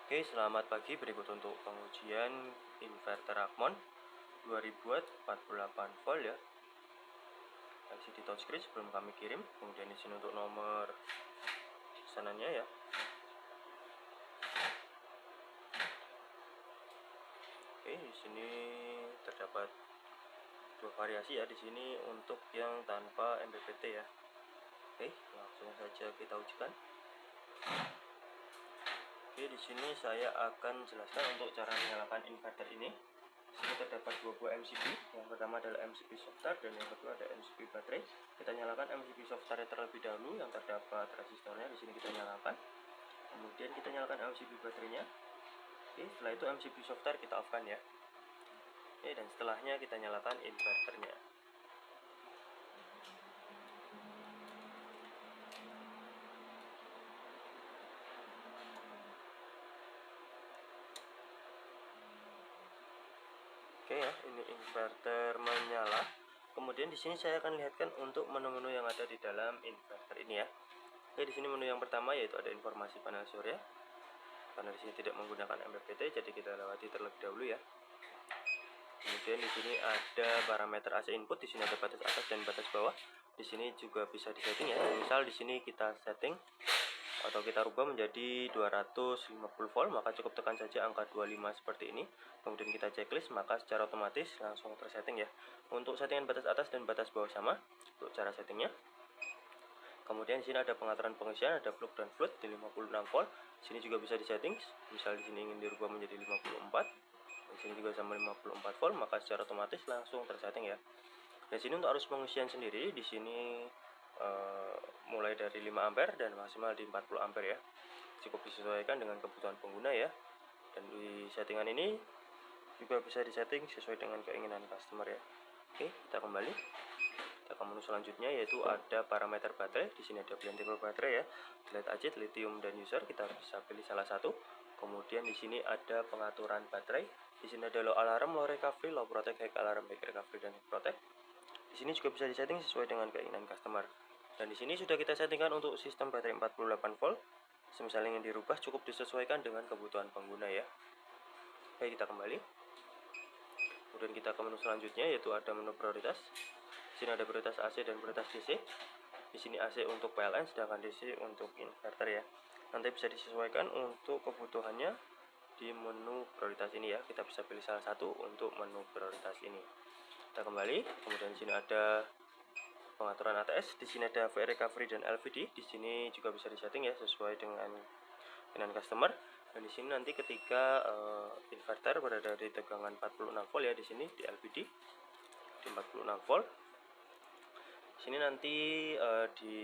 Oke, selamat pagi. Berikut untuk pengujian inverter Akmon 2000 watt 48 volt ya. LCD touchscreen sebelum kami kirim. Kemudian di sini untuk nomor pesanannya ya. Oke, di sini terdapat dua variasi ya. Di sini untuk yang tanpa MPPT ya. Oke, langsung saja kita ujikan. Oke, di sini saya akan jelaskan untuk cara menyalakan inverter ini. Di sini terdapat dua buah MCB. Yang pertama adalah MCB soft start dan yang kedua ada MCB baterai. Kita nyalakan MCB soft start terlebih dahulu, yang terdapat resistornya di sini kita nyalakan. Kemudian kita nyalakan MCB baterainya. Oke, setelah itu MCB soft start kita off kan ya. Oke, dan setelahnya kita nyalakan inverternya. Oke ya, ini inverter menyala. Kemudian di sini saya akan lihatkan untuk menu-menu yang ada di dalam inverter ini ya. Oke, di sini menu yang pertama yaitu ada informasi panel surya. Karena di sini tidak menggunakan MPPT, jadi kita lewati terlebih dahulu ya. Kemudian di sini ada parameter AC input, di sini ada batas atas dan batas bawah. Di sini juga bisa disetting ya. Misal di sini kita setting atau kita rubah menjadi 250 volt, maka cukup tekan saja angka 25 seperti ini. Kemudian kita checklist, maka secara otomatis langsung tersetting ya. Untuk settingan batas atas dan batas bawah sama untuk cara settingnya. Kemudian di sini ada pengaturan pengisian, ada plug dan float di 56 volt. Di sini juga bisa disetting. Misal di sini ingin dirubah menjadi 54. Di sini juga sama 54 volt, maka secara otomatis langsung tersetting ya. Di sini untuk arus pengisian sendiri di sini mulai dari 5 ampere dan maksimal di 40 ampere ya. Cukup disesuaikan dengan kebutuhan pengguna ya. Dan di settingan ini juga bisa disetting sesuai dengan keinginan customer ya. Oke, kita kembali. Kita ke menu selanjutnya yaitu ada parameter baterai. Di sini ada pilihan tipe baterai ya. Delete acid, lithium dan user. Kita bisa pilih salah satu. Kemudian di sini ada pengaturan baterai. Di sini ada low alarm, low recovery, low protect, high alarm, high recovery dan high protect. Di sini juga bisa disetting sesuai dengan keinginan customer. Dan di sini sudah kita settingkan untuk sistem baterai 48 volt. Semisal ingin dirubah cukup disesuaikan dengan kebutuhan pengguna ya. Oke, kita kembali. Kemudian kita ke menu selanjutnya yaitu ada menu prioritas. Di sini ada prioritas AC dan prioritas DC. Di sini AC untuk PLN sedangkan DC untuk inverter ya. Nanti bisa disesuaikan untuk kebutuhannya di menu prioritas ini ya. Kita bisa pilih salah satu untuk menu prioritas ini. Kita kembali. Kemudian di sini ada pengaturan ATS. Di sini ada VR recovery dan LVD. Di sini juga bisa disetting ya sesuai dengan customer. Dan di sini nanti ketika inverter berada di tegangan 46 volt ya, di sini di LVD di 46 volt. Di sini nanti di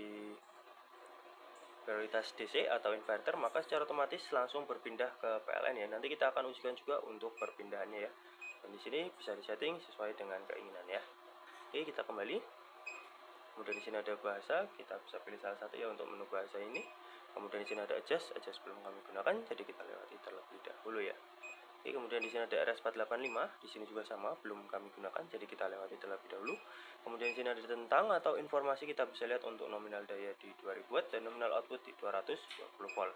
prioritas DC atau inverter, maka secara otomatis langsung berpindah ke PLN ya. Nanti kita akan ujikan juga untuk perpindahannya ya. Dan di sini bisa disetting sesuai dengan keinginan ya. Oke, kita kembali. Kemudian di sini ada bahasa, kita bisa pilih salah satu ya untuk menu bahasa ini. Kemudian di sini ada adjust belum kami gunakan, jadi kita lewati terlebih dahulu ya. Oke, kemudian di sini ada RS485, di sini juga sama, belum kami gunakan, jadi kita lewati terlebih dahulu. Kemudian di sini ada tentang atau informasi, kita bisa lihat untuk nominal daya di 2000 watt dan nominal output di 220 volt.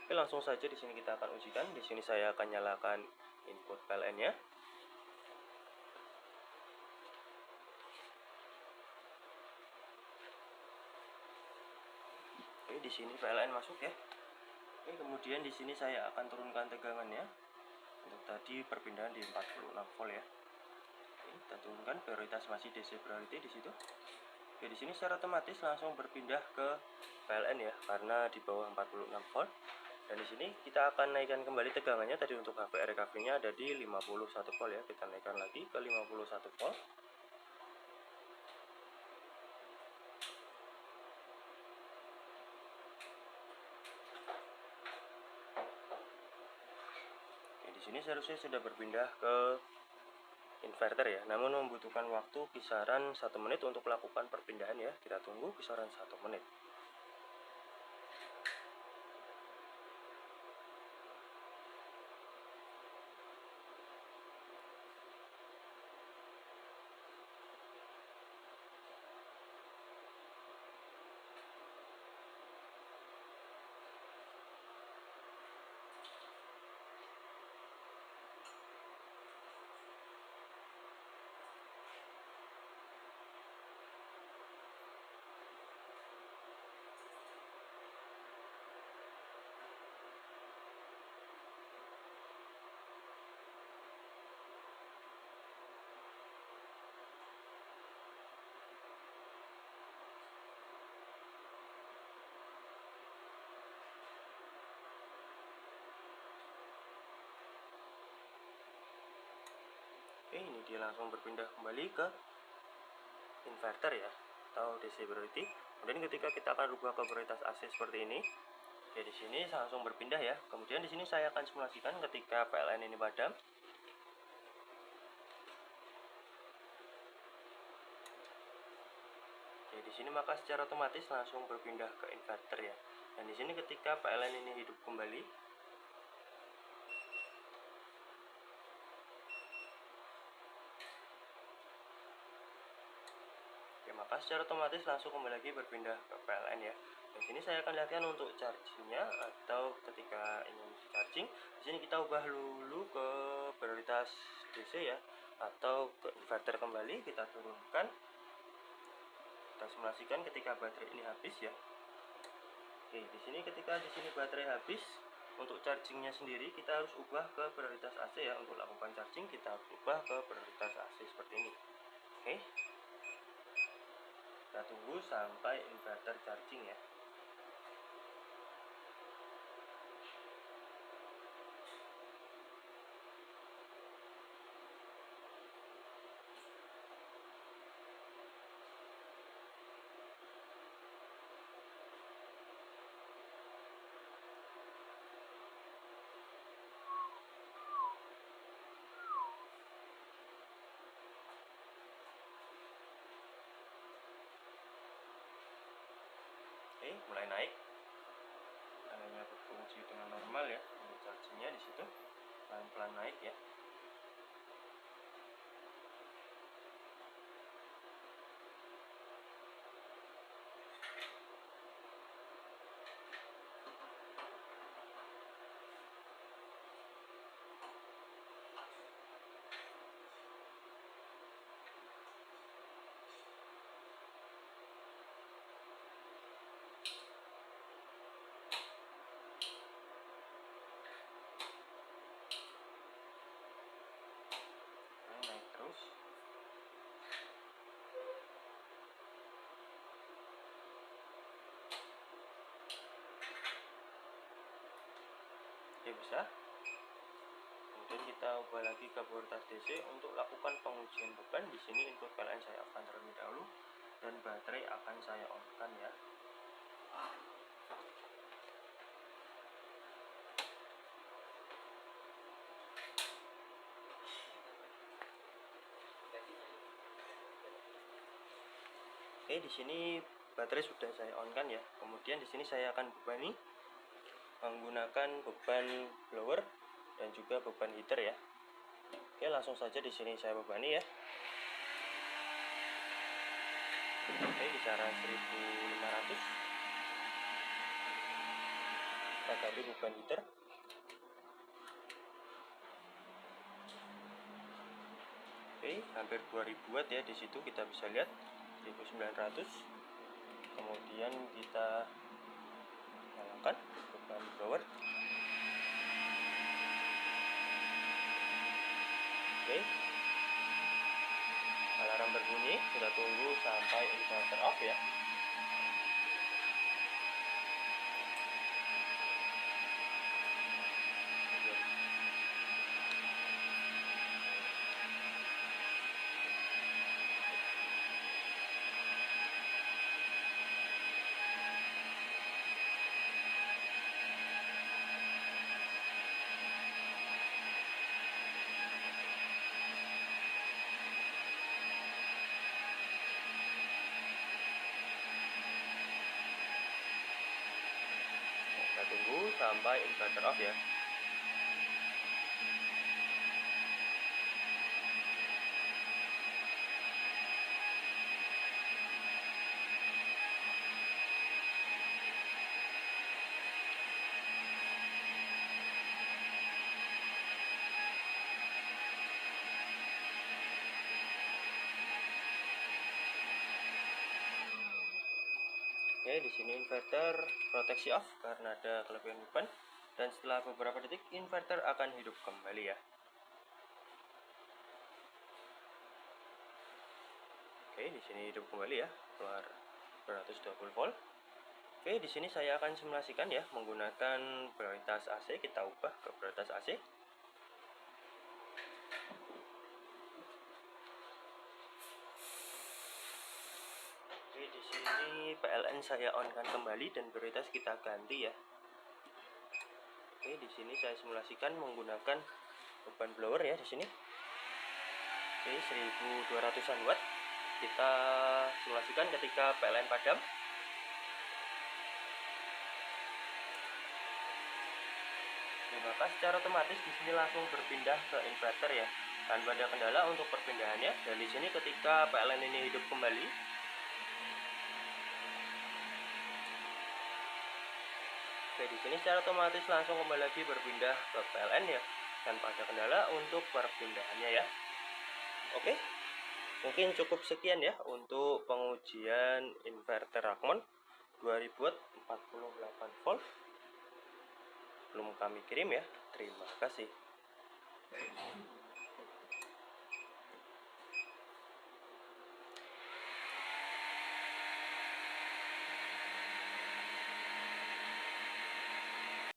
Oke, langsung saja di sini kita akan ujikan. Di sini saya akan nyalakan input PLN-nya. Oke, di sini PLN masuk ya. Oke, kemudian di sini saya akan turunkan tegangannya. Untuk tadi perpindahan di 46 volt ya. Oke, kita turunkan, prioritas masih DC priority di situ. Oke, di sini secara otomatis langsung berpindah ke PLN ya, karena di bawah 46 volt. Dan di sini kita akan naikkan kembali tegangannya. Tadi untuk HVR recovery-nya ada di 51 volt ya. Kita naikkan lagi ke 51 volt. Oke, di sini seharusnya sudah berpindah ke inverter ya, namun membutuhkan waktu kisaran 1 menit untuk melakukan perpindahan ya. Kita tunggu kisaran 1 menit. Oke, ini dia langsung berpindah kembali ke inverter ya, atau DC priority. Kemudian ketika kita akan rubah ke prioritas AC seperti ini, oke, di sini langsung berpindah ya. Kemudian di sini saya akan simulasikan ketika PLN ini padam. Oke, di sini maka secara otomatis langsung berpindah ke inverter ya. Dan di sini ketika PLN ini hidup kembali, oke, maka secara otomatis langsung kembali lagi berpindah ke PLN ya. Di sini saya akan lihatkan untuk chargingnya, atau ketika ingin charging, di sini kita ubah dulu ke prioritas DC ya, atau ke inverter kembali, kita turunkan. Kita simulasikan ketika baterai ini habis ya. Oke, di sini ketika di sini baterai habis, untuk chargingnya sendiri kita harus ubah ke prioritas AC ya. Untuk lakukan charging kita ubah ke prioritas AC seperti ini. Oke, kita tunggu sampai inverter charging ya. Oke, mulai naik. Hanya berfungsi dengan normal ya. Untuk chargingnya di situ pelan-pelan naik ya. Naik terus. Oke, bisa. Kemudian kita ubah lagi ke prioritas DC untuk lakukan pengujian beban. Di sini input PLN saya off terlebih dahulu dan baterai akan saya on-kan ya. Oke, di sini baterai sudah saya on-kan ya. Kemudian di sini saya akan bebani menggunakan beban blower dan juga beban heater ya. Oke, langsung saja di sini saya bebani ya. Oke, kisaran 1500. Kita ganti beban heater. Oke, hampir 2000 watt ya, di situ kita bisa lihat 1900. Kemudian kita nyalakan beban blower. Oke, alarm berbunyi, kita tunggu sampai inverter off ya. Kita tunggu sampai inverter off ya. Oke, di sini inverter proteksi off karena ada kelebihan beban, dan setelah beberapa detik inverter akan hidup kembali ya. Oke, di sini hidup kembali ya, keluar 220 volt. Oke, di sini saya akan simulasikan ya menggunakan prioritas AC. Kita ubah ke prioritas AC. sini PLN saya on kan kembali dan prioritas kita ganti ya. Oke, di sini saya simulasikan menggunakan beban blower ya di sini. Oke, 1200-an watt. Kita simulasikan ketika PLN padam. Maka secara otomatis di sini langsung berpindah ke inverter ya, tanpa ada kendala untuk perpindahannya. Dan di sini ketika PLN ini hidup kembali, oke, di sini secara otomatis langsung kembali lagi berpindah ke PLN ya, tanpa ada kendala untuk perpindahannya ya. Oke, mungkin cukup sekian ya untuk pengujian inverter Rockmon 2000 watt 48 volt. Belum kami kirim ya. Terima kasih.